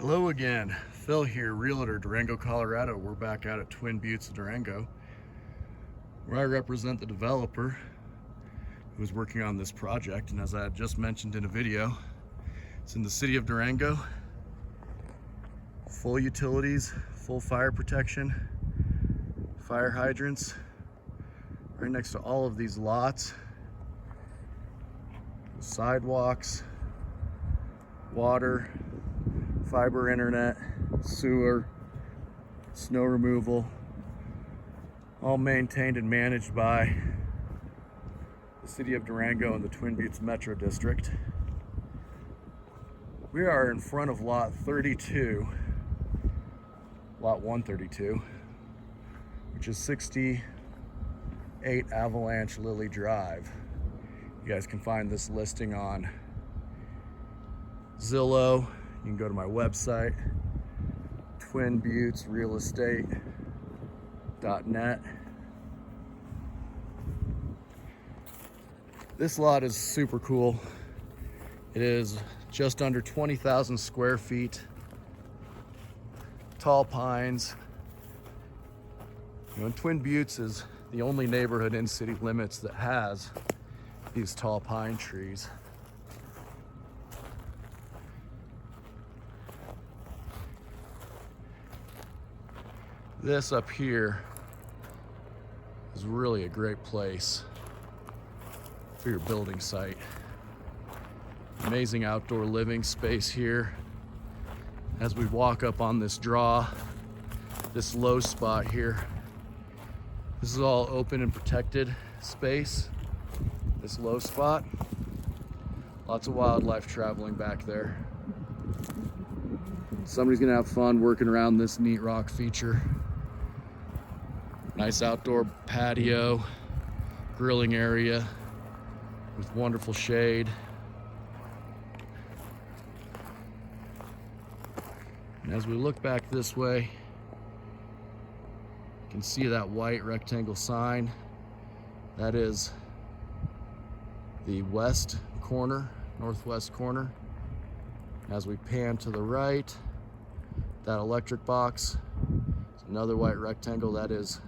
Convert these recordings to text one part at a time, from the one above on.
Hello again, Phil here, Realtor, Durango, Colorado. We're back out at Twin Buttes, Durango, where I represent the developer who's working on this project. And as I had just mentioned in a video, it's in the city of Durango. Full utilities, full fire protection, fire hydrants, right next to all of these lots, sidewalks, water, fiber internet, sewer, snow removal, all maintained and managed by the city of Durango and the Twin Buttes Metro District. We are in front of lot 32, lot 132, which is 68 Avalanche Lily Drive. You guys can find this listing on Zillow. You can go to my website, twinbuttesrealestate.net. This lot is super cool. It is just under 20,000 square feet, tall pines. And Twin Buttes is the only neighborhood in city limits that has these tall pine trees. This up here is really a great place for your building site. Amazing outdoor living space here. As we walk up on this draw, this low spot here, this is all open and protected space, this low spot. Lots of wildlife traveling back there. Somebody's gonna have fun working around this neat rock feature. Nice outdoor patio, grilling area with wonderful shade. And as we look back this way, you can see that white rectangle sign. That is the west corner, northwest corner. As we pan to the right, that electric box is another white rectangle. That is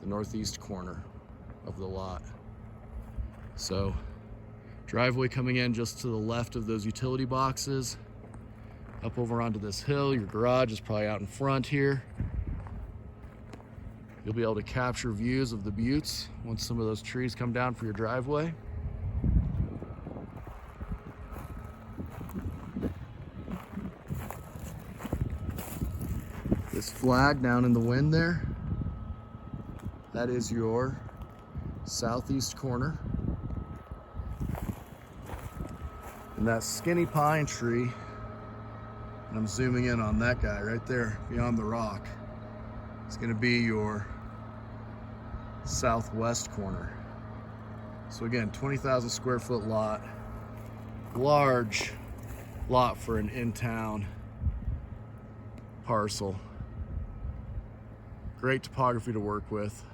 the northeast corner of the lot. So driveway coming in just to the left of those utility boxes, up over onto this hill. Your garage is probably out in front here. You'll be able to capture views of the buttes once some of those trees come down for your driveway. This flag down in the wind there, that is your southeast corner. And that skinny pine tree, and I'm zooming in on that guy right there beyond the rock, it's gonna be your southwest corner. So again, 20,000 square foot lot, large lot for an in-town parcel. Great topography to work with.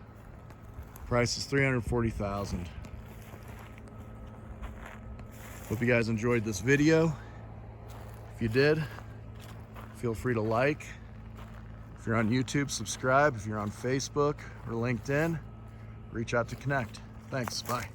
Price is $340,000. Hope you guys enjoyed this video. If you did, feel free to like. If you're on YouTube, subscribe. If you're on Facebook or LinkedIn, reach out to connect. Thanks, bye.